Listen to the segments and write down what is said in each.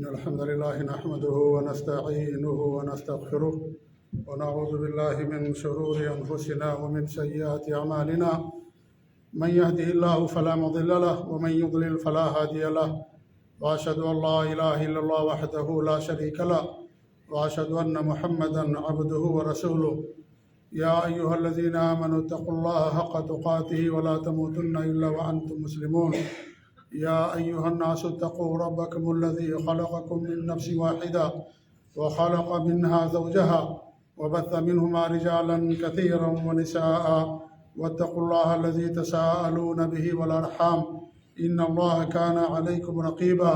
إن الحمد لله نحمده ونستعينه ونستغفره ونعوذ بالله من شرور أنفسنا ومن سيئات أعمالنا من يهده الله فلا مضل له ومن يضلل فلا هادي له وأشهد أن لا إله إلا الله وحده لا شريك له وأشهد أن محمدا عبده ورسوله يا أيها الذين آمنوا اتقوا الله حق تقاته ولا تموتن إلا وأنتم مسلمون يا أيها الناس اتقوا ربكم الذي خلقكم من نفس واحدة وخلق منها زوجها وبث منهما رجالا كثيرا ونساء واتقوا الله الذي تساءلون به والأرحام إن الله كان عليكم رقيبا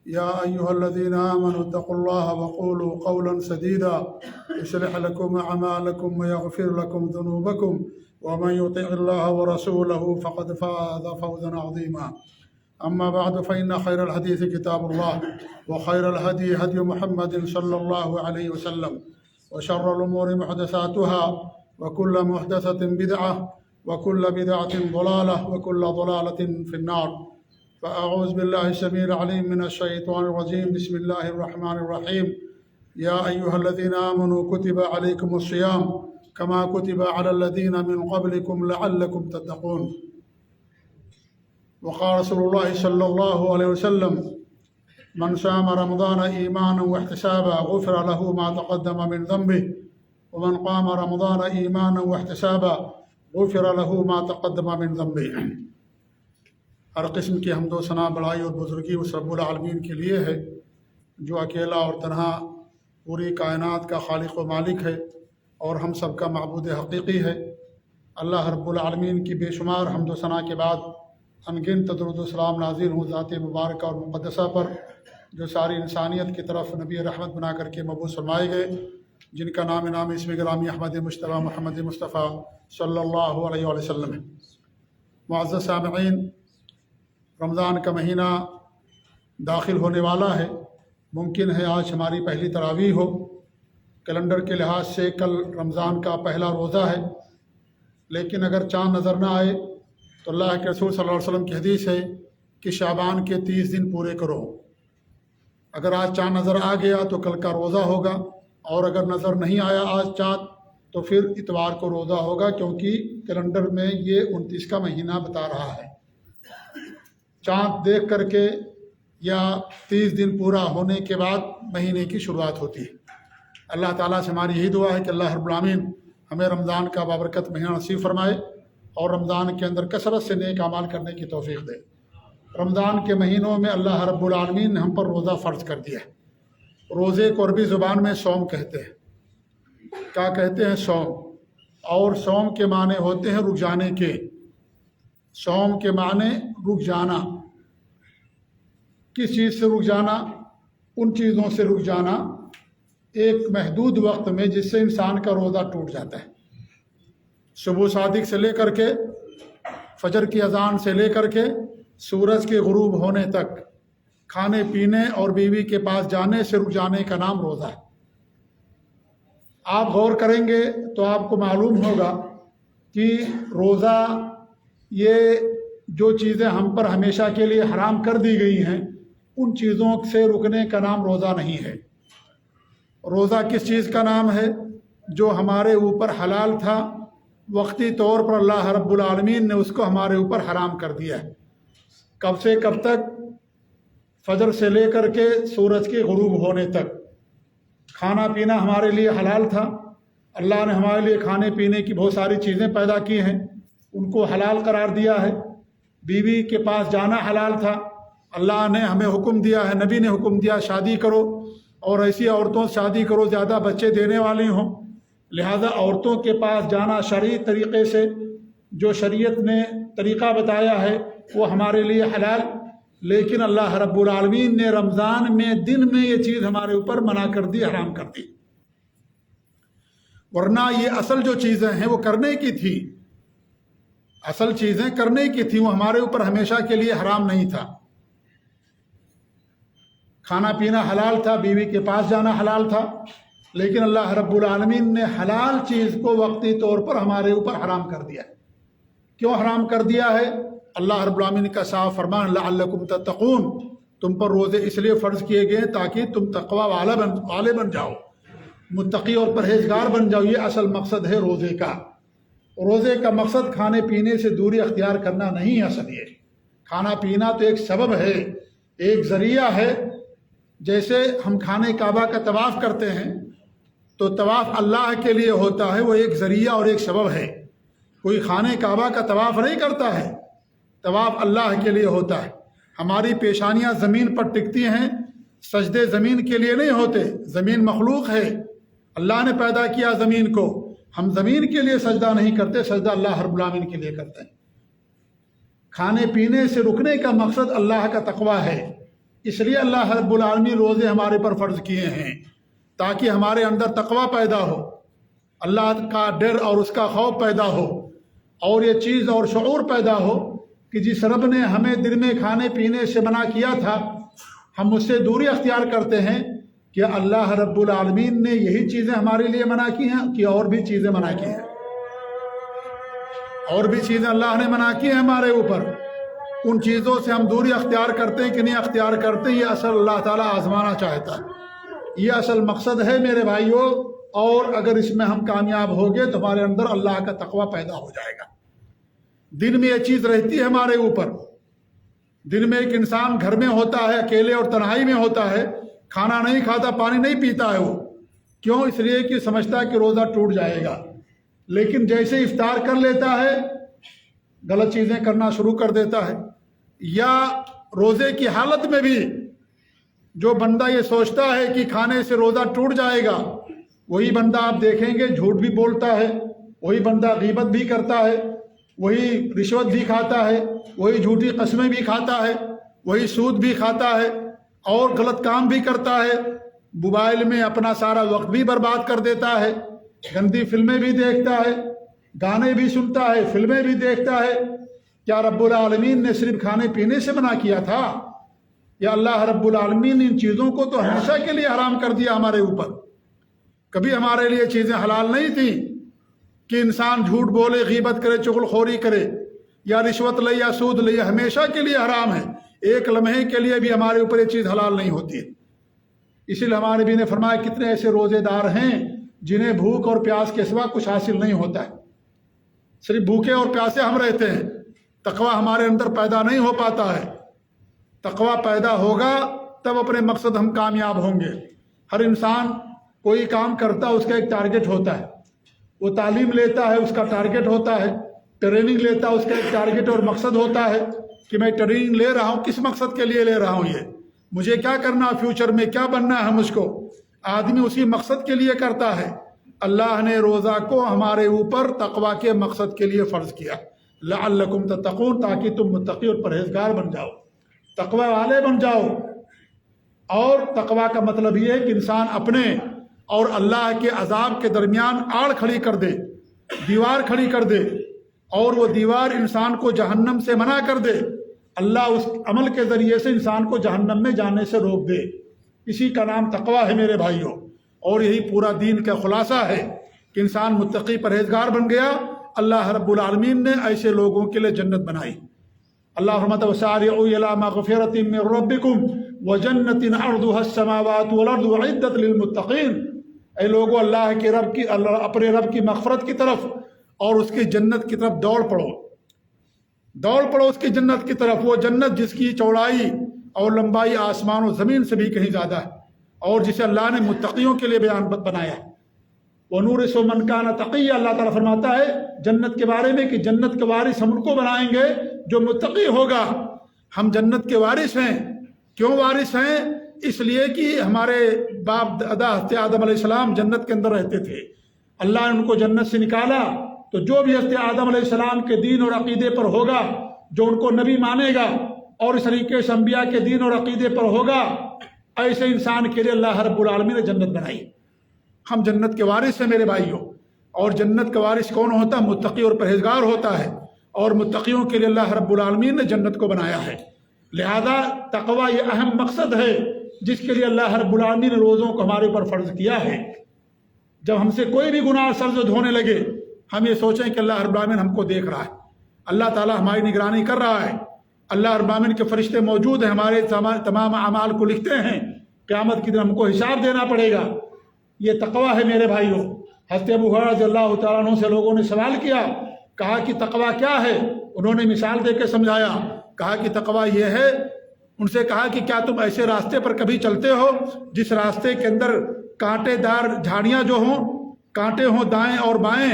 يا أيها الذين آمنوا اتقوا الله وقولوا قولا سديدا يصلح لكم أعمالكم ويغفر لكم ذنوبكم ومن يطع الله ورسوله فقد فاز فوزا عظيما أما بعد فإن خير الحديث كتاب الله وخير الهدي هدي محمد صلى الله عليه وسلم وشر الأمور محدثاتها وكل محدثة بدعة وكل بدعة ضلالة وكل ضلالة في النار فأعوذ بالله السميع العليم من الشيطان الرجيم بسم الله الرحمن الرحيم يا أيها الذين آمنوا كتب عليكم الصيام كما كتب على الذين من قبلكم لعلكم تتقون وقال رسول الله صلى الله عليه وسلم من صام رمضان إيمانا واحتسابا غفر له ما تقدم من ذنبه ومن قام رمضان إيمانا واحتسابا غفر له ما تقدم من ذنبه۔ ہر قسم کی حمد و ثنا بڑائی اور بزرگی اس رب العالمین کے لیے ہے جو اکیلا اور تنہا پوری کائنات کا خالق و مالک ہے اور ہم سب کا معبود حقیقی ہے۔ اللہ رب العالمین کی بے شمار حمد و ثنا کے بعد انگنت درود و سلام نازل ہوں ذات مبارکہ اور مقدسہ پر جو ساری انسانیت کی طرف نبی رحمت بنا کر کے مبعوث فرمائے گئے، جن کا نام اسم گرامی احمد مجتبیٰ محمد مصطفیٰ صلی اللہ علیہ وآلہ وسلم ہے۔ معزز سامعین، رمضان کا مہینہ داخل ہونے والا ہے۔ ممکن ہے آج ہماری پہلی تراویح ہو۔ کیلنڈر کے لحاظ سے کل رمضان کا پہلا روزہ ہے، لیکن اگر چاند نظر نہ آئے تو اللہ کے رسول صلی اللہ علیہ وسلم کی حدیث ہے کہ شعبان کے 30 دن پورے کرو۔ اگر آج چاند نظر آ گیا تو کل کا روزہ ہوگا، اور اگر نظر نہیں آیا آج چاند تو پھر اتوار کو روزہ ہوگا، کیونکہ کیلنڈر میں یہ 29 کا مہینہ بتا رہا ہے۔ چاند دیکھ کر کے یا 30 دن پورا ہونے کے بعد مہینے کی شروعات ہوتی ہے۔ اللہ تعالیٰ سے ہماری یہی دعا ہے کہ اللہ رب العالمین ہمیں رمضان کا بابرکت مہینہ نصیب فرمائے اور رمضان کے اندر کثرت سے نیک اعمال کرنے کی توفیق دے۔ رمضان کے مہینوں میں اللہ رب العالمین نے ہم پر روزہ فرض کر دیا ہے۔ روزے کو عربی زبان میں صوم کہتے ہیں۔ کیا کہتے ہیں؟ صوم۔ اور صوم کے معنی ہوتے ہیں رک جانے کے۔ صوم کے معنی رک جانا۔ کس چیز سے رک جانا؟ ان چیزوں سے رک جانا ایک محدود وقت میں جس سے انسان کا روزہ ٹوٹ جاتا ہے۔ صبح صادق سے لے کر کے فجر کی اذان سے لے کر کے سورج کے غروب ہونے تک کھانے پینے اور بیوی کے پاس جانے سے رک جانے کا نام روزہ ہے۔ آپ غور کریں گے تو آپ کو معلوم ہوگا کہ روزہ یہ جو چیزیں ہم پر ہمیشہ کے لیے حرام کر دی گئی ہیں ان چیزوں سے رکنے کا نام روزہ نہیں ہے۔ روزہ کس چیز کا نام ہے؟ جو ہمارے اوپر حلال تھا، وقتی طور پر اللہ رب العالمین نے اس کو ہمارے اوپر حرام کر دیا ہے۔ کب سے کب تک؟ فجر سے لے کر کے سورج کے غروب ہونے تک۔ کھانا پینا ہمارے لیے حلال تھا، اللہ نے ہمارے لیے کھانے پینے کی بہت ساری چیزیں پیدا کی ہیں، ان کو حلال قرار دیا ہے۔ بیوی کے پاس جانا حلال تھا، اللہ نے ہمیں حکم دیا ہے، نبی نے حکم دیا شادی کرو اور ایسی عورتوں سے شادی کرو زیادہ بچے دینے والی ہوں۔ لہذا عورتوں کے پاس جانا شرعی طریقے سے جو شریعت نے طریقہ بتایا ہے وہ ہمارے لیے حلال، لیکن اللہ رب العالمین نے رمضان میں دن میں یہ چیز ہمارے اوپر منع کر دی، حرام کر دی۔ ورنہ یہ اصل جو چیزیں ہیں وہ کرنے کی تھی، اصل چیزیں کرنے کی تھی، وہ ہمارے اوپر ہمیشہ کے لیے حرام نہیں تھا۔ کھانا پینا حلال تھا، بیوی کے پاس جانا حلال تھا، لیکن اللہ رب العالمین نے حلال چیز کو وقتی طور پر ہمارے اوپر حرام کر دیا ہے۔ کیوں حرام کر دیا ہے؟ اللہ رب العالمین کا صاف فرمان لعلکم تتقون، تم پر روزے اس لیے فرض کیے گئے ہیں تاکہ تم تقوی والے بن جاؤ، متقی اور پرہیزگار بن جاؤ۔ یہ اصل مقصد ہے روزے کا۔ روزے کا مقصد کھانے پینے سے دوری اختیار کرنا نہیں ہے۔ اصل یہ کھانا پینا تو ایک سبب ہے، ایک ذریعہ ہے۔ جیسے ہم خانہ کعبہ کا طواف کرتے ہیں تو طواف اللہ کے لیے ہوتا ہے، وہ ایک ذریعہ اور ایک سبب ہے۔ کوئی خانہ کعبہ کا طواف نہیں کرتا ہے، طواف اللہ کے لیے ہوتا ہے۔ ہماری پیشانیاں زمین پر ٹکتی ہیں، سجدے زمین کے لیے نہیں ہوتے، زمین مخلوق ہے، اللہ نے پیدا کیا زمین کو، ہم زمین کے لیے سجدہ نہیں کرتے، سجدہ اللہ رب العالمین کے لیے کرتے ہیں۔ کھانے پینے سے رکنے کا مقصد اللہ کا تقوی ہے، اس لیے اللہ رب العالمین روزے ہمارے پر فرض کیے ہیں تاکہ ہمارے اندر تقوی پیدا ہو، اللہ کا ڈر اور اس کا خوف پیدا ہو، اور یہ چیز اور شعور پیدا ہو کہ جس رب نے ہمیں دن میں کھانے پینے سے منع کیا تھا ہم اس سے دوری اختیار کرتے ہیں کہ اللہ رب العالمین نے یہی چیزیں ہمارے لیے منع کی ہیں کہ اور بھی چیزیں منع کی ہیں، اور بھی چیزیں اللہ نے منع کی ہیں ہمارے اوپر۔ ان چیزوں سے ہم دوری اختیار کرتے ہیں کہ نہیں اختیار کرتے، یہ اصل اللہ تعالیٰ آزمانا چاہتا ہے، یہ اصل مقصد ہے میرے بھائیوں۔ اور اگر اس میں ہم کامیاب ہو گئے تو ہمارے اندر اللہ کا تقوی پیدا ہو جائے گا۔ دن میں یہ چیز رہتی ہے ہمارے اوپر۔ دن میں ایک انسان گھر میں ہوتا ہے، اکیلے اور تنہائی میں ہوتا ہے، کھانا نہیں کھاتا، پانی نہیں پیتا ہے، وہ کیوں؟ اس لیے کہ سمجھتا ہے کہ روزہ ٹوٹ جائے گا۔ لیکن جیسے افطار کر لیتا ہے غلط چیزیں کرنا شروع کر دیتا ہے۔ یا روزے کی حالت میں بھی جو بندہ یہ سوچتا ہے کہ کھانے سے روزہ ٹوٹ جائے گا، وہی بندہ آپ دیکھیں گے جھوٹ بھی بولتا ہے، وہی بندہ غیبت بھی کرتا ہے، وہی رشوت بھی کھاتا ہے، وہی جھوٹی قسمیں بھی کھاتا ہے، وہی سود بھی کھاتا ہے، اور غلط کام بھی کرتا ہے، موبائل میں اپنا سارا وقت بھی برباد کر دیتا ہے، گندی فلمیں بھی دیکھتا ہے، گانے بھی سنتا ہے، فلمیں بھی دیکھتا ہے۔ کیا رب العالمین نے صرف کھانے پینے سے منع کیا تھا؟ یا اللہ رب العالمین نے ان چیزوں کو تو ہمیشہ کے لیے حرام کر دیا ہمارے اوپر؟ کبھی ہمارے لیے چیزیں حلال نہیں تھیں کہ انسان جھوٹ بولے، غیبت کرے، چغل خوری کرے، یا رشوت لے یا سود لے، ہمیشہ کے لیے حرام ہے، ایک لمحے کے لیے بھی ہمارے اوپر یہ چیز حلال نہیں ہوتی ہے۔ اسی لیے ہمارے نبی نے فرمایا کتنے ایسے روزے دار ہیں جنہیں بھوک اور پیاس کے سوا کچھ حاصل نہیں ہوتا ہے، صرف بھوکے اور پیاسے ہم رہتے ہیں، تقوی ہمارے اندر پیدا نہیں ہو پاتا ہے۔ تقوی پیدا ہوگا تب اپنے مقصد ہم کامیاب ہوں گے۔ ہر انسان کوئی کام کرتا ہے، اس کا ایک ٹارگٹ ہوتا ہے، وہ تعلیم لیتا ہے، اس کا ٹارگٹ ہوتا ہے، ٹریننگ لیتا ہے، اس کا ایک ٹارگٹ اور مقصد ہوتا ہے کہ میں ٹریننگ لے رہا ہوں، کس مقصد کے لیے لے رہا ہوں، یہ مجھے کیا کرنا، فیوچر میں کیا بننا ہے مجھ کو۔ آدمی اسی مقصد کے لیے کرتا ہے۔ اللہ نے روزہ کو ہمارے اوپر تقوی کے مقصد کے لیے فرض کیا، لعلکم تتقون، تاکہ تم متقی اور پرہیزگار بن جاؤ، تقوی والے بن جاؤ۔ اور تقوی کا مطلب یہ ہے کہ انسان اپنے اور اللہ کے عذاب کے درمیان آڑ کھڑی کر دے، دیوار کھڑی کر دے، اور وہ دیوار انسان کو جہنم سے منع کر دے، اللہ اس عمل کے ذریعے سے انسان کو جہنم میں جانے سے روک دے۔ اسی کا نام تقوی ہے میرے بھائیوں، اور یہی پورا دین کا خلاصہ ہے کہ انسان متقی پرہیزگار بن گیا، اللہ رب العالمین نے ایسے لوگوں کے لیے جنت بنائی۔ اللہ فرماتا ہے وسارعوا الی مغفرۃ من ربکم وجنۃ عرضها السماوات والارض اعدت للمتقین۔ اے لوگو اپنے رب کی مغفرت کی طرف اور اس کی جنت کی طرف دوڑ پڑو اس کی جنت کی طرف، وہ جنت جس کی چوڑائی اور لمبائی آسمان و زمین سے بھی کہیں زیادہ ہے، اور جسے اللہ نے متقیوں کے لیے بنایا ہے۔ وَنُورِثُ مَنْ كَانَ تَقِيًّا، اللہ تعالیٰ فرماتا ہے جنت کے بارے میں کہ جنت کے وارث ہم ان کو بنائیں گے جو متقی ہوگا۔ ہم جنت کے وارث ہیں۔ کیوں وارث ہیں؟ اس لیے کہ ہمارے باپ دادا حضرت آدم علیہ السلام جنت کے اندر رہتے تھے، اللہ نے ان کو جنت سے نکالا، تو جو بھی حضرت آدم علیہ السلام کے دین اور عقیدے پر ہوگا، جو ان کو نبی مانے گا اور اس طریقے سے انبیاء کے دین اور عقیدے پر ہوگا، ایسے انسان کے لیے اللہ رب العالمین نے جنت بنائی۔ ہم جنت کے وارث ہیں میرے بھائیوں، اور جنت کا وارث کون ہوتا ہے؟ متقی اور پرہیزگار ہوتا ہے، اور متقیوں کے لیے اللہ رب العالمین نے جنت کو بنایا ہے۔ لہذا تقوی یہ اہم مقصد ہے جس کے لیے اللہ رب العالمین نے روزوں کو ہمارے اوپر فرض کیا ہے۔ جب ہم سے کوئی بھی گناہ سرزد ہونے لگے، ہم یہ سوچیں کہ اللہ رب العالمین ہم کو دیکھ رہا ہے، اللہ تعالیٰ ہماری نگرانی کر رہا ہے، اللہ رب العالمین کے فرشتے موجود ہیں، ہمارے تمام اعمال کو لکھتے ہیں، قیامت کے دن ہم کو حساب دینا پڑے گا۔ یہ تقویٰ ہے میرے بھائیوں۔ حضرت ابو ہریرہ رضی اللہ تعالیٰ عنہ سے لوگوں نے سوال کیا، کہا کہ تقویٰ کیا ہے؟ انہوں نے مثال دے کے سمجھایا، کہا کہ تقویٰ یہ ہے، ان سے کہا کہ کیا تم ایسے راستے پر کبھی چلتے ہو جس راستے کے اندر کانٹے دار جھاڑیاں جو ہوں، کانٹے ہوں دائیں اور بائیں،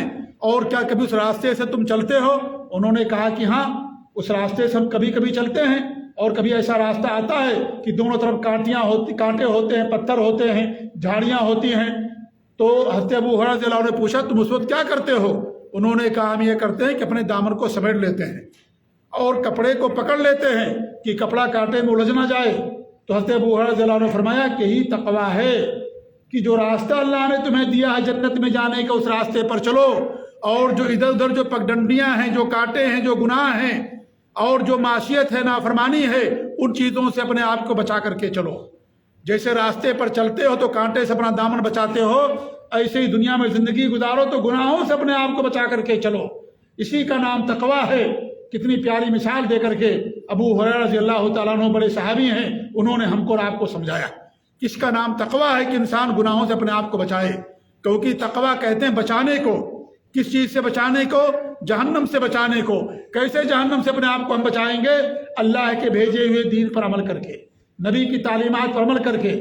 اور کیا کبھی اس راستے سے تم چلتے ہو؟ انہوں نے کہا کہ ہاں، اس راستے سے ہم کبھی کبھی چلتے ہیں، اور کبھی ایسا راستہ آتا ہے کہ دونوں طرف کانٹے ہوتے ہیں، پتھر ہوتے ہیں، جھاڑیاں ہوتی ہیں۔ تو حضرت ابو ہریرہ رضی اللہ عنہ نے پوچھا تم اس وقت کیا کرتے ہو؟ انہوں نے کہا ہم یہ کرتے ہیں کہ اپنے دامن کو سمیٹ لیتے ہیں اور کپڑے کو پکڑ لیتے ہیں کہ کپڑا کانٹے میں الجھ نہ جائے۔ تو حضرت ابو ہریرہ رضی اللہ عنہ نے فرمایا کہ یہی تقویٰ ہے کہ جو راستہ اللہ نے تمہیں دیا ہے جنت میں جانے کا، اس راستے پر چلو، اور جو ادھر ادھر جو پگڈنڈیاں ہیں، جو کانٹے ہیں، جو گناہ ہیں، اور جو معصیت ہے، نافرمانی ہے، ان چیزوں سے اپنے آپ کو بچا کر کے چلو۔ جیسے راستے پر چلتے ہو تو کانٹے سے اپنا دامن بچاتے ہو، ایسے ہی دنیا میں زندگی گزارو تو گناہوں سے اپنے آپ کو بچا کر کے چلو۔ اسی کا نام تقویٰ ہے۔ کتنی پیاری مثال دے کر کے ابو ہریرہ رضی اللہ تعالیٰ عنہ بڑے صحابی ہیں، انہوں نے ہم کو اور آپ کو سمجھایا۔ اس کا نام تقویٰ ہے کہ انسان گناہوں سے اپنے آپ کو بچائے، کیونکہ تقویٰ کہتے ہیں بچانے کو۔ کس چیز سے بچانے کو؟ جہنم سے بچانے کو۔ کیسے جہنم سے اپنے آپ کو ہم بچائیں گے؟ اللہ کے بھیجے ہوئے دین پر عمل کر کے، نبی کی تعلیمات پر عمل کر کے،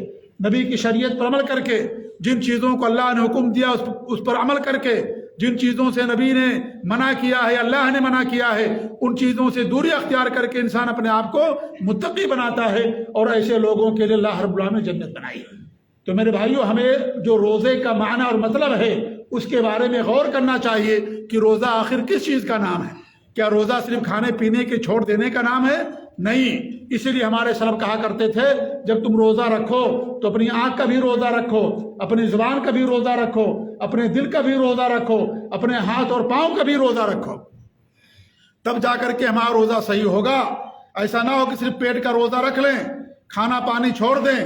نبی کی شریعت پر عمل کر کے، جن چیزوں کو اللہ نے حکم دیا اس پر عمل کر کے، جن چیزوں سے نبی نے منع کیا ہے، اللہ نے منع کیا ہے، ان چیزوں سے دوری اختیار کر کے انسان اپنے آپ کو متقی بناتا ہے، اور ایسے لوگوں کے لیے اللہ رب العالمین نے جنت بنائی ہے۔ تو میرے بھائیوں، ہمیں جو روزے کا معنی اور مطلب ہے اس کے بارے میں غور کرنا چاہیے کہ روزہ آخر کس چیز کا نام ہے۔ کیا روزہ صرف کھانے پینے کے چھوڑ دینے کا نام ہے؟ نہیں۔ اسی لیے ہمارے سلف کہا کرتے تھے جب تم روزہ رکھو تو اپنی آنکھ کا بھی روزہ رکھو، اپنی زبان کا بھی روزہ رکھو، اپنے دل کا بھی روزہ رکھو، اپنے ہاتھ اور پاؤں کا بھی روزہ رکھو، تب جا کر کے ہمارا روزہ صحیح ہوگا۔ ایسا نہ ہو کہ صرف پیٹ کا روزہ رکھ لیں، کھانا پانی چھوڑ دیں،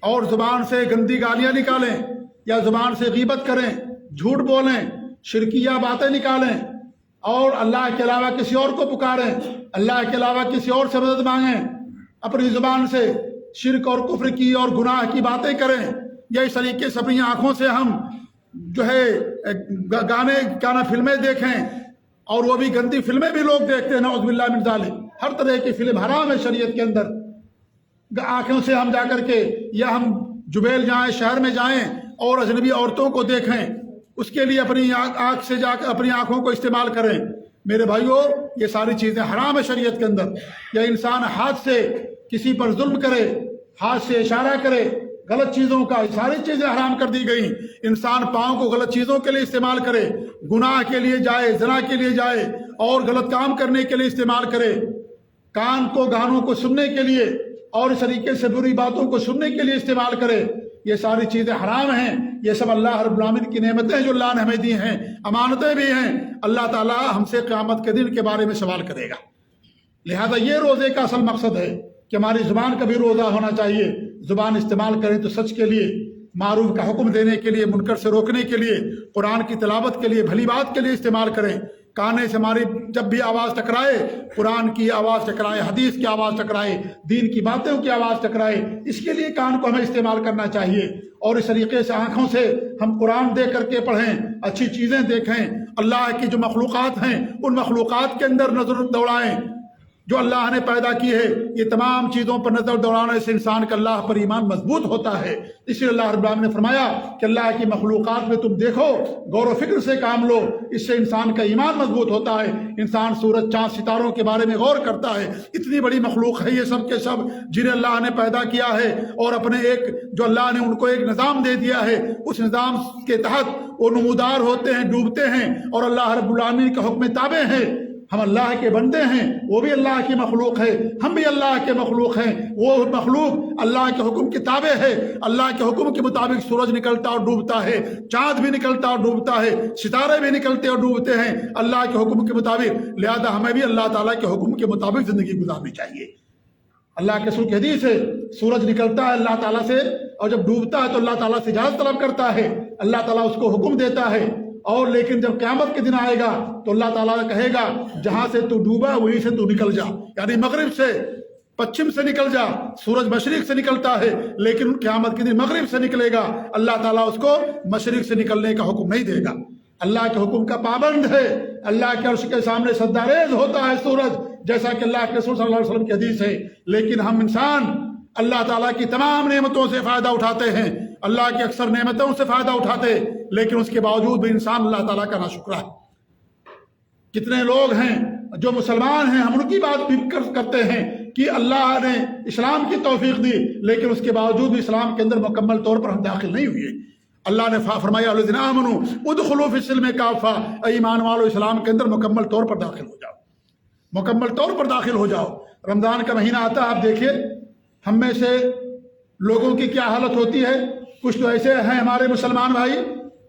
اور زبان سے گندی گالیاں نکالیں، یا زبان سے غیبت کریں، جھوٹ بولیں، شرکیہ باتیں نکالیں، اور اللہ کے علاوہ کسی اور کو پکاریں، اللہ کے علاوہ کسی اور سے مدد مانگیں، اپنی زبان سے شرک اور کفر کی اور گناہ کی باتیں کریں، یا اس طریقے سے اپنی آنکھوں سے ہم گانے فلمیں دیکھیں، اور وہ بھی گندی فلمیں بھی لوگ دیکھتے ہیں، نعوذ باللہ من ذالک۔ ہر طرح کی فلم حرام ہے شریعت کے اندر۔ آنکھوں سے ہم جا کر کے، یا ہم جبیل جائیں، شہر میں جائیں اور اجنبی عورتوں کو دیکھیں، اس کے لیے اپنی آنکھ سے جا کر اپنی آنکھوں کو استعمال کریں۔ میرے بھائیوں، یہ ساری چیزیں حرام ہے شریعت کے اندر۔ یا انسان ہاتھ سے کسی پر ظلم کرے، ہاتھ سے اشارہ کرے غلط چیزوں کا، ساری چیزیں حرام کر دی گئی۔ انسان پاؤں کو غلط چیزوں کے لیے استعمال کرے، گناہ کے لیے جائے، زنا کے لیے جائے، اور غلط کام کرنے کے لیے استعمال کرے، کان کو گانوں کو سننے کے لیے اور اس طریقے سے بری باتوں کو سننے کے لیے استعمال کرے، یہ ساری چیزیں حرام ہیں۔ یہ سب اللہ رب العالمین کی نعمتیں جو اللہ نے ہمیں دی ہیں، امانتیں بھی ہیں۔ اللہ تعالیٰ ہم سے قیامت کے دن کے بارے میں سوال کرے گا۔ لہذا یہ روزے کا اصل مقصد ہے کہ ہماری زبان کا بھی روزہ ہونا چاہیے۔ زبان استعمال کریں تو سچ کے لیے، معروف کا حکم دینے کے لیے، منکر سے روکنے کے لیے، قرآن کی تلاوت کے لیے، بھلی بات کے لیے استعمال کریں۔ کانے سے ہماری جب بھی آواز ٹکرائے، قرآن کی آواز ٹکرائے، حدیث کی آواز ٹکرائے، دین کی باتوں کی آواز ٹکرائے، اس کے لیے کان کو ہمیں استعمال کرنا چاہیے۔ اور اس طریقے سے آنکھوں سے ہم قرآن دیکھ کر کے پڑھیں، اچھی چیزیں دیکھیں، اللہ کی جو مخلوقات ہیں ان مخلوقات کے اندر نظر دوڑائیں جو اللہ نے پیدا کی ہے۔ یہ تمام چیزوں پر نظر دوڑانے سے انسان کا اللہ پر ایمان مضبوط ہوتا ہے۔ اس لیے اللہ رب العالمین نے فرمایا کہ اللہ کی مخلوقات میں تم دیکھو، غور و فکر سے کام لو، اس سے انسان کا ایمان مضبوط ہوتا ہے۔ انسان سورج، چاند، ستاروں کے بارے میں غور کرتا ہے، اتنی بڑی مخلوق ہے یہ سب کے سب جنہیں اللہ نے پیدا کیا ہے، اور اپنے ایک جو اللہ نے ان کو ایک نظام دے دیا ہے، اس نظام کے تحت وہ نمودار ہوتے ہیں، ڈوبتے ہیں، اور اللہ رب العالمین کے حکم تابع ہیں۔ ہم اللہ کے بندے ہیں، وہ بھی اللہ کی مخلوق ہے، ہم بھی اللہ کے مخلوق ہیں۔ وہ مخلوق اللہ کے حکم کے تابع ہے، اللہ کے حکم کے مطابق سورج نکلتا اور ڈوبتا ہے، چاند بھی نکلتا اور ڈوبتا ہے، ستارے بھی نکلتے اور ڈوبتے ہیں اللہ کے حکم کے مطابق۔ لہذا ہمیں بھی اللہ تعالیٰ کے حکم کے مطابق زندگی گزارنی چاہیے۔ اللہ کے رسول کی حدیث ہے، سورج نکلتا ہے اللہ تعالیٰ سے، اور جب ڈوبتا ہے تو اللہ تعالیٰ سے اجازت طلب کرتا ہے، اللہ تعالیٰ اس کو حکم دیتا ہے، اور لیکن جب قیامت کے دن آئے گا تو اللہ تعالیٰ کہے گا جہاں سے تو ڈوبا وہیں سے تو نکل جا، یعنی مغرب سے پچھم سے نکل جا، سورج مشرق سے نکلتا ہے لیکن قیامت کے دن مغرب سے نکلے گا، اللہ تعالیٰ اس کو مشرق سے نکلنے کا حکم نہیں دے گا، اللہ کے حکم کا پابند ہے، اللہ کے عرش کے سامنے سجدہ ہوتا ہے سورج، جیسا کہ اللہ کے رسول صلی اللہ علیہ وسلم کی حدیث ہے، لیکن ہم انسان اللہ تعالیٰ کی تمام نعمتوں سے فائدہ اٹھاتے ہیں، اللہ کی اکثر نعمتوں سے فائدہ اٹھاتے، لیکن اس کے باوجود بھی انسان اللہ تعالیٰ کا ناشکرا ہے۔ کتنے لوگ ہیں جو مسلمان ہیں، ہم ان کی بات بھی کرتے ہیں کہ اللہ نے اسلام کی توفیق دی، لیکن اس کے باوجود بھی اسلام کے اندر مکمل طور پر ہم داخل نہیں ہوئے۔ اللہ نے فرمایا الذین آمنوا ادخلوا فی السلم کافہ، اے ایمان والو اسلام کے اندر مکمل طور پر داخل ہو جاؤ، مکمل طور پر داخل ہو جاؤ۔ رمضان کا مہینہ آتا ہے، آپ دیکھیے ہم میں سے لوگوں کی کیا حالت ہوتی ہے، کچھ تو ایسے ہیں ہمارے مسلمان بھائی،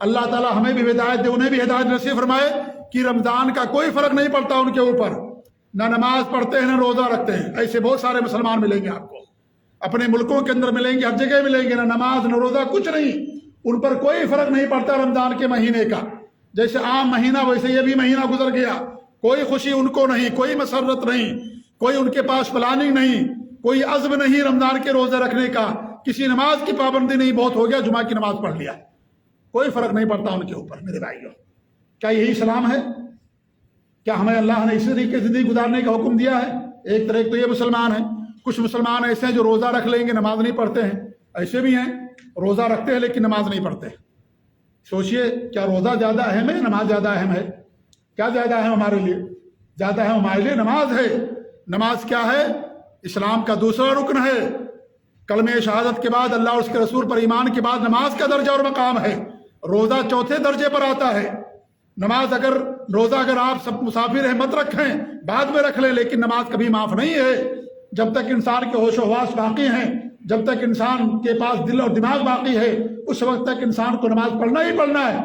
اللہ تعالیٰ ہمیں بھی ہدایت دے، انہیں بھی ہدایت نصیب فرمائے، کہ رمضان کا کوئی فرق نہیں پڑتا ان کے اوپر، نہ نماز پڑھتے ہیں نہ روزہ رکھتے ہیں، ایسے بہت سارے مسلمان ملیں گے آپ کو، اپنے ملکوں کے اندر ملیں گے، ہر جگہ ملیں گے، نہ نماز نہ روزہ کچھ نہیں، ان پر کوئی فرق نہیں پڑتا رمضان کے مہینے کا، جیسے عام مہینہ ویسے یہ بھی مہینہ گزر گیا، کوئی خوشی ان کو نہیں، کوئی مسرت نہیں، کوئی ان کے پاس پلاننگ نہیں، کوئی عزم نہیں رمضان کے روزے رکھنے کا، کسی نماز کی پابندی نہیں، بہت ہو گیا جمعہ کی نماز پڑھ لیا، کوئی فرق نہیں پڑتا ان کے اوپر۔ میرے بھائیوں، کیا یہی اسلام ہے؟ کیا ہمیں اللہ نے اسی طریقے زندگی گزارنے کا حکم دیا ہے؟ ایک طرح تو یہ مسلمان ہیں، کچھ مسلمان ایسے ہیں جو روزہ رکھ لیں گے نماز نہیں پڑھتے ہیں، ایسے بھی ہیں روزہ رکھتے ہیں لیکن نماز نہیں پڑھتے۔ سوچئے کیا روزہ زیادہ اہم ہے، نماز زیادہ اہم ہے؟ کیا زیادہ اہم ہمارے لیے؟ زیادہ اہم ہمارے لیے نماز ہے۔ نماز کیا ہے؟ اسلام کا دوسرا رکن ہے، کلمہ شہادت کے بعد اللہ اور اس کے رسول پر ایمان کے بعد نماز کا درجہ اور مقام ہے، روزہ چوتھے درجے پر آتا ہے۔ نماز روزہ اگر آپ سب مسافر ہیں مت رکھیں، بعد میں رکھ لیں، لیکن نماز کبھی معاف نہیں ہے، جب تک انسان کے ہوش و حواس باقی ہیں، جب تک انسان کے پاس دل اور دماغ باقی ہے، اس وقت تک انسان کو نماز پڑھنا ہی پڑھنا ہے،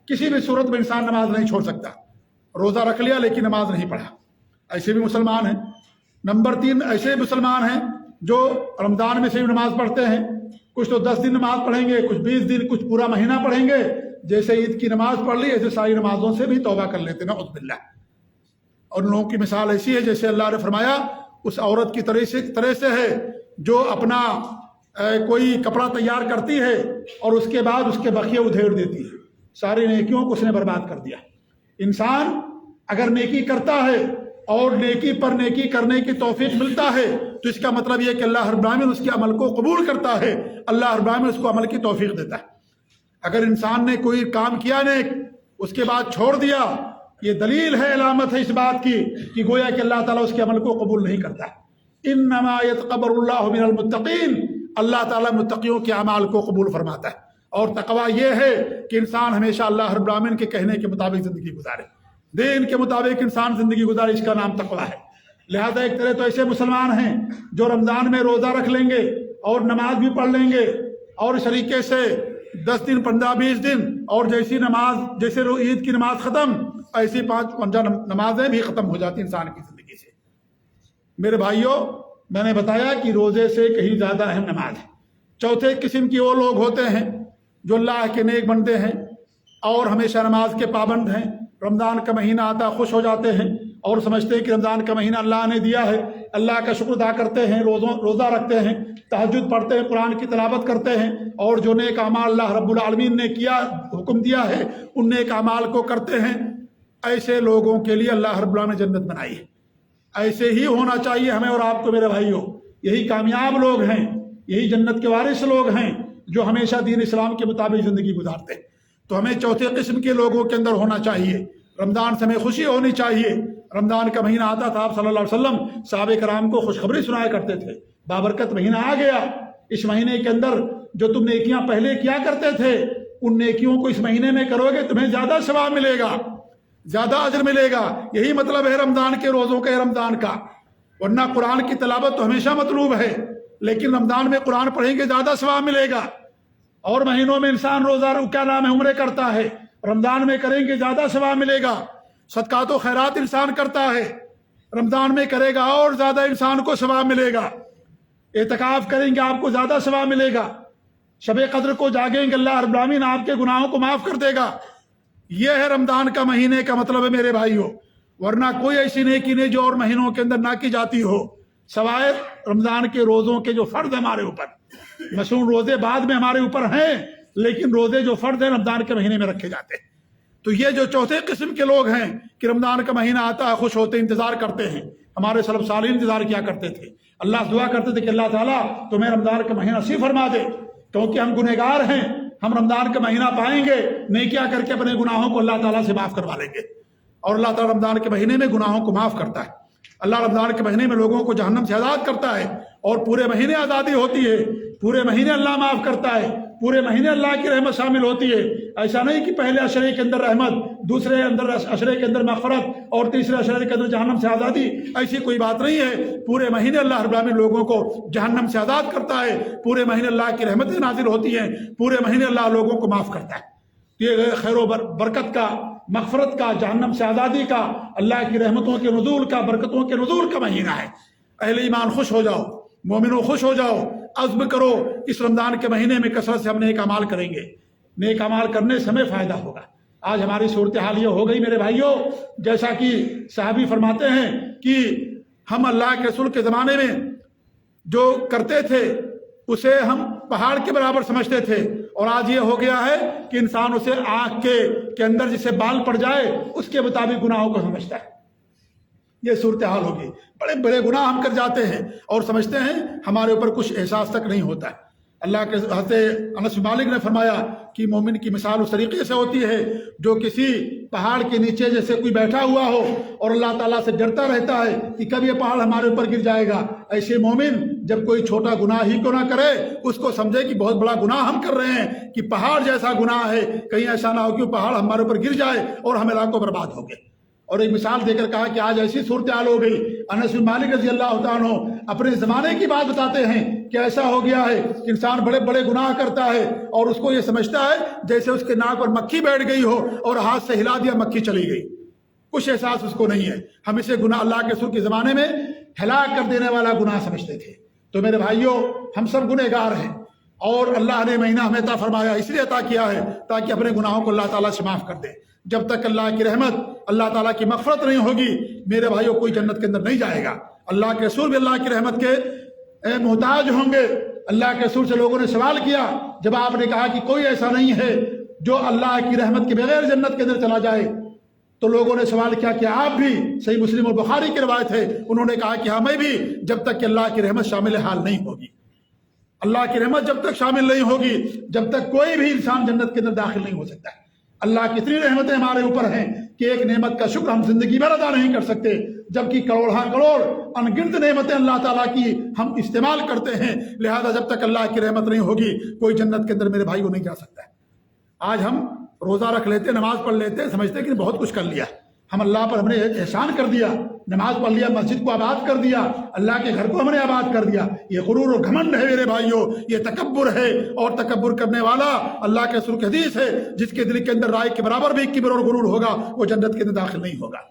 کسی بھی صورت میں انسان نماز نہیں چھوڑ سکتا۔ روزہ رکھ لیا لیکن نماز نہیں پڑھا، ایسے بھی مسلمان ہیں۔ نمبر 3 ایسے مسلمان ہیں جو رمضان میں سے بھی نماز پڑھتے ہیں، کچھ تو 10 دن نماز پڑھیں گے، کچھ 20 دن، کچھ پورا مہینہ پڑھیں گے، جیسے عید کی نماز پڑھ لی ایسے ساری نمازوں سے بھی توبہ کر لیتے ہیں، نعوذ باللہ۔ اور ان لوگوں کی مثال ایسی ہے جیسے اللہ نے فرمایا اس عورت کی طرح سے ہے جو اپنا کوئی کپڑا تیار کرتی ہے اور اس کے بعد اس کے بقیے ادھیڑ دیتی ہے، ساری نیکیوں کو اس نے برباد کر دیا۔ انسان اگر نیکی کرتا ہے اور نیکی پر نیکی کرنے کی توفیق ملتا ہے تو اس کا مطلب یہ کہ اللہ رب العالمین اس کے عمل کو قبول کرتا ہے، اللہ رب العالمین اس کو عمل کی توفیق دیتا ہے۔ اگر انسان نے کوئی کام کیا نیک اس کے بعد چھوڑ دیا، یہ دلیل ہے، علامت ہے اس بات کی کہ گویا کہ اللہ تعالیٰ اس کے عمل کو قبول نہیں کرتا۔ انما یتقبل اللہ من المتقین، اللہ تعالیٰ متقیوں کے اعمال کو قبول فرماتا ہے، اور تقویٰ یہ ہے کہ انسان ہمیشہ اللہ رب العالمین کے کہنے کے مطابق زندگی گزارے، دین کے مطابق انسان زندگی گزارے، اس کا نام تقویٰ ہے۔ لہذا ایک طرح تو ایسے مسلمان ہیں جو رمضان میں روزہ رکھ لیں گے اور نماز بھی پڑھ لیں گے، اور اس طریقے سے 10 دن 15-20 دن، اور جیسے عید کی نماز ختم، ایسی 5 نمازیں بھی ختم ہو جاتی انسان کی زندگی سے۔ میرے بھائیوں، میں نے بتایا کہ روزے سے کہیں زیادہ اہم نماز ہے۔ چوتھے قسم کے وہ لوگ ہوتے ہیں جو اللہ کے نیک بندے ہیں اور ہمیشہ نماز کے پابند ہیں، رمضان کا مہینہ آتا خوش ہو جاتے ہیں اور سمجھتے ہیں کہ رمضان کا مہینہ اللہ نے دیا ہے، اللہ کا شکر ادا کرتے ہیں، روزہ رکھتے ہیں، تہجد پڑھتے ہیں، قرآن کی تلاوت کرتے ہیں، اور جو نیک اعمال اللہ رب العالمین نے حکم دیا ہے ان نیک اعمال کو کرتے ہیں۔ ایسے لوگوں کے لیے اللہ رب العالمین نے جنت بنائی ہے۔ ایسے ہی ہونا چاہیے ہمیں اور آپ کو میرے بھائیوں، یہی کامیاب لوگ ہیں، یہی جنت کے وارث لوگ ہیں جو ہمیشہ دین اسلام کے مطابق زندگی گزارتے ہیں۔ تو ہمیں چوتھے قسم کے لوگوں کے اندر ہونا چاہیے۔ رمضان سے ہمیں خوشی ہونی چاہیے۔ رمضان کا مہینہ آتا تھا، آپ صلی اللہ علیہ وسلم صحابہ کرام کو خوشخبری سنایا کرتے تھے، بابرکت مہینہ آ گیا، اس مہینے کے اندر جو تم نیکیاں پہلے کیا کرتے تھے ان نیکیوں کو اس مہینے میں کرو گے تمہیں زیادہ ثواب ملے گا، زیادہ اجر ملے گا۔ یہی مطلب ہے رمضان کے روزوں کا، رمضان کا۔ ورنہ قرآن کی تلاوت تو ہمیشہ مطلوب ہے، لیکن رمضان میں قرآن پڑھیں گے زیادہ ثواب ملے گا۔ اور مہینوں میں انسان روزہ کیا نام ہے عمرے کرتا ہے، رمضان میں کریں گے زیادہ ثواب ملے گا۔ صدقات و خیرات انسان کرتا ہے، رمضان میں کرے گا اور زیادہ انسان کو ثواب ملے گا۔ اعتکاف کریں گے آپ کو زیادہ ثواب ملے گا۔ شب قدر کو جاگیں گے اللہ رب العالمین آپ کے گناہوں کو معاف کر دے گا۔ یہ ہے رمضان کا مہینے کا مطلب ہے میرے بھائیوں، ورنہ کوئی ایسی نیکی نہیں جو اور مہینوں کے اندر نہ کی جاتی ہو سوائے رمضان کے روزوں کے جو فرض ہمارے اوپر۔ مثلاً روزے بعد میں ہمارے اوپر ہیں، لیکن روزے جو فرض ہیں رمضان کے مہینے میں رکھے جاتے ہیں۔ تو یہ جو چوتھے قسم کے لوگ ہیں کہ رمضان کا مہینہ آتا ہے خوش ہوتے انتظار کرتے ہیں، ہمارے سلف صالحین انتظار کیا کرتے تھے، اللہ سے دعا کرتے تھے کہ اللہ تعالیٰ تمہیں رمضان کا مہینہ نصیب فرما دے، کیونکہ ہم گنہگار ہیں، ہم رمضان کا مہینہ پائیں گے، نیکیاں کر کے اپنے گناہوں کو اللہ تعالیٰ سے معاف کروا لیں گے۔ اور اللہ تعالیٰ رمضان کے مہینے میں گناہوں کو معاف کرتا ہے۔ اللہ رمضان کے مہینے میں لوگوں کو جہنم سے آزاد کرتا ہے، اور پورے مہینے آزادی ہوتی ہے، پورے مہینے اللہ معاف کرتا ہے، پورے مہینے اللہ کی رحمت شامل ہوتی ہے۔ ایسا نہیں کہ پہلے عشرے کے اندر رحمت، دوسرے عشرے کے اندر مغفرت، اور تیسرے عشرے کے اندر جہنم سے آزادی، ایسی کوئی بات نہیں ہے۔ پورے مہینے اللہ رب العالمین لوگوں کو جہنم سے آزاد کرتا ہے، پورے مہینے اللہ کی رحمتیں نازل ہوتی ہیں، پورے مہینے اللہ لوگوں کو معاف کرتا ہے۔ یہ خیر و برکت کا، مغفرت کا، جہنم سے آزادی کا، اللہ کی رحمتوں کے نزول کا، برکتوں کے نزول کا مہینہ ہے۔ اہل ایمان خوش ہو جاؤ، مومنوں خوش ہو جاؤ، عزم کرو اس رمضان کے مہینے میں کثرت سے ہم نیک اعمال کریں گے، نیک اعمال کرنے سے ہمیں فائدہ ہوگا۔ آج ہماری صورتحال یہ ہو گئی میرے بھائیوں، جیسا کہ صحابی فرماتے ہیں کہ ہم اللہ کے رسول کے زمانے میں جو کرتے تھے اسے ہم پہاڑ کے برابر سمجھتے تھے، اور آج یہ ہو گیا ہے کہ انسان اسے آنکھ کے اندر جسے بال پڑ جائے اس کے مطابق گناہوں کو سمجھتا ہے۔ یہ صورتحال ہوگی، بڑے بڑے گناہ ہم کر جاتے ہیں اور سمجھتے ہیں ہمارے اوپر کچھ احساس تک نہیں ہوتا ہے۔ اللہ کے حضرت انس بن مالک نے فرمایا کہ مومن کی مثال اس طریقے سے ہوتی ہے جو کسی پہاڑ کے نیچے جیسے کوئی بیٹھا ہوا ہو اور اللہ تعالیٰ سے ڈرتا رہتا ہے کہ کب یہ پہاڑ ہمارے اوپر گر جائے گا۔ ایسے مومن جب کوئی چھوٹا گناہ ہی کیوں نہ کرے اس کو سمجھے کہ بہت بڑا گناہ ہم کر رہے ہیں، کہ پہاڑ جیسا گناہ ہے، کہیں ایسا نہ ہو کہ پہاڑ ہمارے اوپر گر جائے اور ہم ہلاک و برباد ہو گئے۔ اور ایک مثال دے کر کہا کہ آج ایسی صورتحال ہو گئی، انس بن مالک رضی اللہ تعالیٰ عنہ اپنے زمانے کی بات بتاتے ہیں کہ ایسا ہو گیا ہے کہ انسان بڑے بڑے گناہ کرتا ہے اور اس کو یہ سمجھتا ہے جیسے اس کے ناک پر مکھی بیٹھ گئی ہو اور ہاتھ سے ہلا دیا مکھی چلی گئی، کچھ احساس اس کو نہیں ہے۔ ہم اسے گناہ اللہ کے رسول کے زمانے میں ہلاک کر دینے والا گناہ سمجھتے تھے۔ تو میرے بھائیوں ہم سب گنہگار ہیں، اور اللہ نے مہینہ ہمیں عطا فرمایا اس لیے عطا کیا ہے تاکہ اپنے گناہوں کو اللہ تعالیٰ سے معاف کر دے۔ جب تک اللہ کی رحمت، اللہ تعالیٰ کی مغفرت نہیں ہوگی میرے بھائیوں کوئی جنت کے اندر نہیں جائے گا۔ اللہ کے رسول بھی اللہ کی رحمت کے محتاج ہوں گے۔ اللہ کے رسول سے لوگوں نے سوال کیا جب آپ نے کہا کہ کوئی ایسا نہیں ہے جو اللہ کی رحمت کے بغیر جنت کے اندر چلا جائے، تو لوگوں نے سوال کیا کہ آپ بھی؟ صحیح مسلم اور بخاری کی روایت ہے، انہوں نے کہا کہ ہمیں بھی، جب تک کہ اللہ کی رحمت شامل حال نہیں ہوگی۔ اللہ کی رحمت جب تک شامل نہیں ہوگی جب تک کوئی بھی انسان جنت کے اندر داخل نہیں ہو سکتا ہے۔ اللہ کی اتنی رحمتیں ہمارے اوپر ہیں کہ ایک نعمت کا شکر ہم زندگی بھر ادا نہیں کر سکتے، جبکہ کروڑ کروڑ انگنت نعمتیں اللہ تعالیٰ کی ہم استعمال کرتے ہیں۔ لہذا جب تک اللہ کی رحمت نہیں ہوگی کوئی جنت کے اندر میرے بھائی کو نہیں جا سکتا ہے۔ آج ہم روزہ رکھ لیتے، نماز پڑھ لیتے، سمجھتے کہ بہت کچھ کر لیا، ہم اللہ پر ہم نے احسان کر دیا، نماز پڑھ لیا، مسجد کو آباد کر دیا، اللہ کے گھر کو ہم نے آباد کر دیا۔ یہ غرور اور گھمنڈ ہے میرے بھائیوں، یہ تکبر ہے، اور تکبر کرنے والا اللہ کے رسول کی حدیث ہے جس کے دل کے اندر رائے کے برابر بھی کبر اور غرور ہوگا وہ جنت کے اندر داخل نہیں ہوگا۔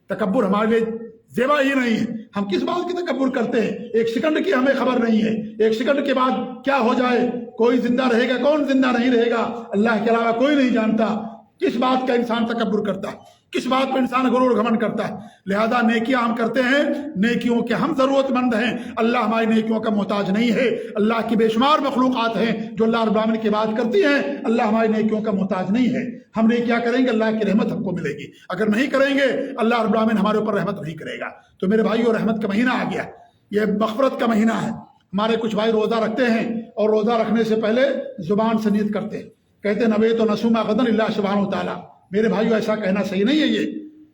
تکبر ہمارے لیے زیبا ہی نہیں ہے۔ ہم کس بات کی تکبر کرتے ہیں؟ ایک سیکنڈ کی ہمیں خبر نہیں ہے، ایک سیکنڈ کے بعد کیا ہو جائے، کوئی زندہ رہے گا کون زندہ نہیں رہے گا اللہ کے علاوہ کوئی نہیں جانتا۔ کس بات کا انسان تکبر کرتا ہے، کس بات پہ انسان غرور گھمنڈ کرتا ہے؟ لہذا نیکیاں ہم کرتے ہیں، نیکیوں کے ہم ضرورت مند ہیں، اللہ ہماری نیکیوں کا محتاج نہیں ہے۔ اللہ کی بے شمار مخلوقات ہیں جو اللہ رب العالمین کی بات کرتی ہیں، اللہ ہماری نیکیوں کا محتاج نہیں ہے۔ ہم نیکیاں کریں گے اللہ کی رحمت ہم کو ملے گی، اگر نہیں کریں گے اللہ رب العالمین ہمارے اوپر رحمت نہیں کرے گا۔ تو میرے بھائیو رحمت کا مہینہ آ گیا، یہ مغفرت کا مہینہ ہے۔ ہمارے کچھ بھائی روزہ رکھتے ہیں اور روزہ رکھنے سے پہلے زبان سے نیت کرتے ہیں، کہتے ہیں نویت نصوم غدا اللہ سبحانہ وتعالی۔ میرے بھائیو ایسا کہنا صحیح نہیں ہے،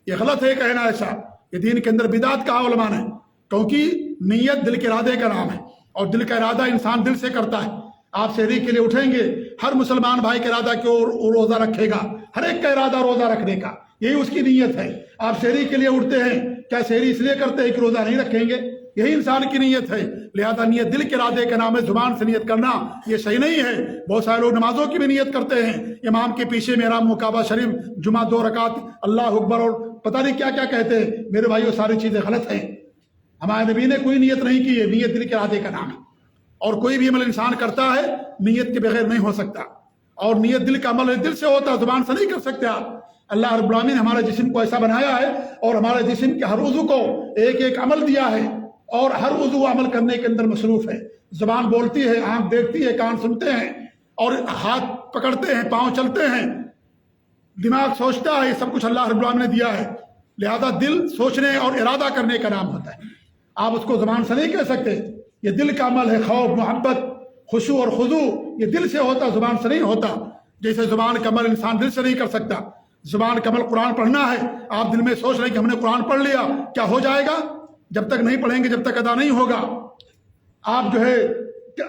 یہ غلط ہے کہنا ایسا، یہ دین کے اندر بدعت کا علماء ہے، کیونکہ نیت دل کے ارادے کا نام ہے، اور دل کا ارادہ انسان دل سے کرتا ہے۔ آپ سحری کے لیے اٹھیں گے، ہر مسلمان بھائی کا ارادہ کہ وہ روزہ رکھے گا، ہر ایک کا ارادہ روزہ رکھنے کا، یہی اس کی نیت ہے۔ آپ سحری کے لیے اٹھتے ہیں، کیا سحری اس لیے کرتے ہیں کہ روزہ نہیں رکھیں گے؟ یہی انسان کی نیت ہے۔ لہذا نیت دل کے ارادے کا نام ہے، زبان سے نیت کرنا یہ صحیح نہیں ہے۔ بہت سارے لوگ نمازوں کی بھی نیت کرتے ہیں، امام کے پیچھے محراب میں کعبہ شریف، جمعہ 2 رکعت، اللہ اکبر، اور پتہ نہیں کیا کیا کہتے ہیں۔ میرے بھائیو ساری چیزیں غلط ہیں، ہمارے نبی نے کوئی نیت نہیں کی ہے، نیت دل کے ارادے کا نام ہے، اور کوئی بھی عمل انسان کرتا ہے نیت کے بغیر نہیں ہو سکتا، اور نیت دل کا عمل دل سے ہوتا ہے، زبان سے نہیں کر سکتے آپ۔ اللہ رب العالمین نے ہمارے جسم کو ایسا بنایا ہے اور ہمارے جسم کے ہر عضو کو ایک ایک عمل دیا ہے، اور ہر عضو عمل کرنے کے اندر مصروف ہے۔ زبان بولتی ہے، آنکھ دیکھتی ہے، کان سنتے ہیں، اور ہاتھ پکڑتے ہیں، پاؤں چلتے ہیں، دماغ سوچتا ہے، یہ سب کچھ اللہ رب العالمین نے دیا ہے۔ لہذا دل سوچنے اور ارادہ کرنے کا نام ہوتا ہے، آپ اس کو زبان سے نہیں کہہ سکتے۔ یہ دل کا عمل ہے، خوف، محبت، خشوع اور خضوع یہ دل سے ہوتا، زبان سے نہیں ہوتا۔ جیسے زبان کا عمل انسان دل سے نہیں کر سکتا۔ زبان کا عمل قرآن پڑھنا ہے، آپ دل میں سوچ رہے ہیں کہ ہم نے قرآن پڑھ لیا، کیا ہو جائے گا؟ جب تک نہیں پڑھیں گے، جب تک ادا نہیں ہوگا۔ آپ جو ہے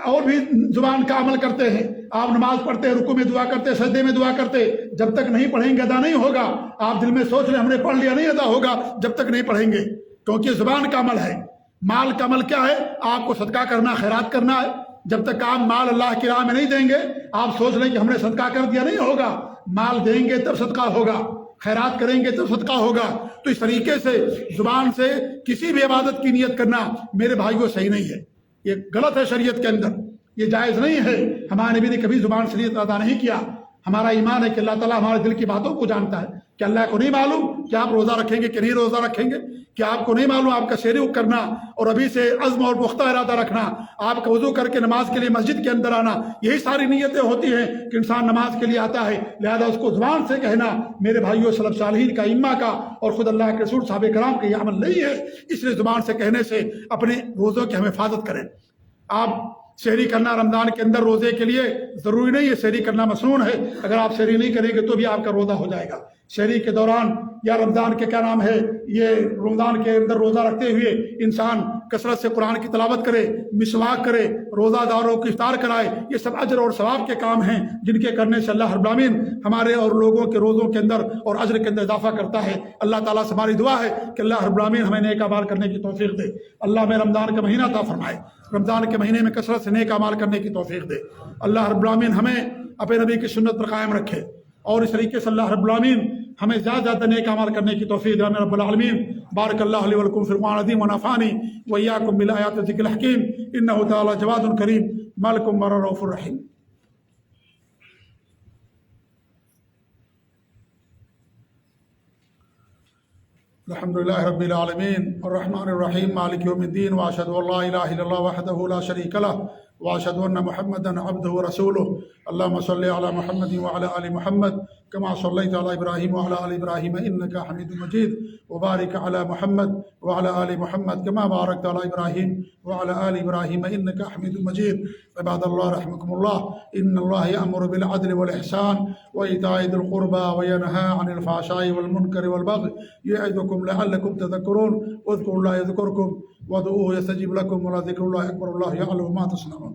اور بھی زبان کا عمل کرتے ہیں، آپ نماز پڑھتے ہیں، رکوع میں دعا کرتے، سجدے میں دعا کرتے، جب تک نہیں پڑھیں گے ادا نہیں ہوگا۔ آپ دل میں سوچ رہے ہیں ہم نے پڑھ لیا، نہیں ادا ہوگا جب تک نہیں پڑھیں گے، کیونکہ زبان کا عمل ہے۔ مال کا عمل کیا ہے؟ آپ کو صدقہ کرنا، خیرات کرنا ہے۔ جب تک آپ مال اللہ کی راہ میں نہیں دیں گے، آپ سوچ رہے ہیں کہ ہم نے صدقہ کر دیا، نہیں ہوگا۔ مال دیں گے تب صدقہ ہوگا، خیرات کریں گے تب صدقہ ہوگا۔ تو اس طریقے سے زبان سے کسی بھی عبادت کی نیت کرنا میرے بھائیوں صحیح نہیں ہے، یہ غلط ہے، شریعت کے اندر یہ جائز نہیں ہے۔ ہمارے نبی نے کبھی زبان سے نیت ادا نہیں کیا۔ ہمارا ایمان ہے کہ اللہ تعالیٰ ہمارے دل کی باتوں کو جانتا ہے۔ کہ اللہ کو نہیں معلوم کہ آپ روزہ رکھیں گے کہ نہیں روزہ رکھیں گے؟ کیا آپ کو نہیں معلوم آپ کا سیر کرنا اور ابھی سے عزم اور پختہ ارادہ رکھنا، آپ کا وضو کر کے نماز کے لیے مسجد کے اندر آنا، یہی ساری نیتیں ہوتی ہیں کہ انسان نماز کے لیے آتا ہے۔ لہذا اس کو زبان سے کہنا میرے بھائیوں سلف صالحین کا، ائمہ کا اور خود اللہ کے رسول صحابہ کرام کا یہ عمل نہیں ہے۔ اس لیے زبان سے کہنے سے اپنے روزوں کی ہم حفاظت کریں۔ آپ سحری کرنا رمضان کے اندر روزے کے لیے ضروری نہیں ہے، سحری کرنا مسنون ہے۔ اگر آپ سحری نہیں کریں گے تو بھی آپ کا روزہ ہو جائے گا۔ سحری کے دوران یا رمضان کے کیا نام ہے، یہ رمضان کے اندر روزہ رکھتے ہوئے انسان کثرت سے قرآن کی تلاوت کرے، مسواک کرے، روزہ داروں کو افطار کرائے، یہ سب اجر اور ثواب کے کام ہیں جن کے کرنے سے اللہ رب العالمین ہمارے اور لوگوں کے روزوں کے اندر اور اجر کے اندر اضافہ کرتا ہے۔ اللہ تعالیٰ سے ہماری دعا ہے کہ اللہ رب العالمین ہمیں نیک اعمال کرنے کی توفیق دے۔ اللہ ہمیں رمضان کا مہینہ عطا فرمائے، رمضان کے مہینے میں کثرت سے نیک اعمال کرنے کی توفیق دے۔ اللہ رب العالمین ہمیں اپنے نبی کی سنت پر قائم رکھے، اور اس طریقے سے اللہ رب العالمین ہمیں زیادہ زیادہ نیک اعمال کرنے کی توفیق دے رب العالمین۔ بارک اللہ علی ولکم فی القرآن العظیم ونفعنی وإیاکم بالآیات والذکر الحکیم، انہ تعالی جواد کریم مالک رؤوف الرحیم۔ الحمد للہ رب العالمین الرحمن الرحیم مالک یوم الدین، واشہد ان لا الہ الا اللہ وحدہ لا شریک لہ، واشہد ان محمدا عبدہ ورسولہ۔ اللہم صلی علی محمد وعلی آل محمد کما صلیت علی ابراہیم وعلی آل ابراہیم انک حمید مجید، وبارک علی محمد وعلی آل محمد کما بارکت علی ابراہیم وعلی آل ابراہیم انک حمید مجید۔ عباد اللہ رحمکم اللہ، ان اللہ یأمر بالعدل والإحسان وإیتاء ذی القربى وینہی عن الفحشاء والمنکر والبغی یعظکم لعلکم تذکرون، اذکروا اللہ یذکرکم وادعوہ یستجب لکم ولذکر اللہ اکبر، اللہ یعلم ما تصنعون۔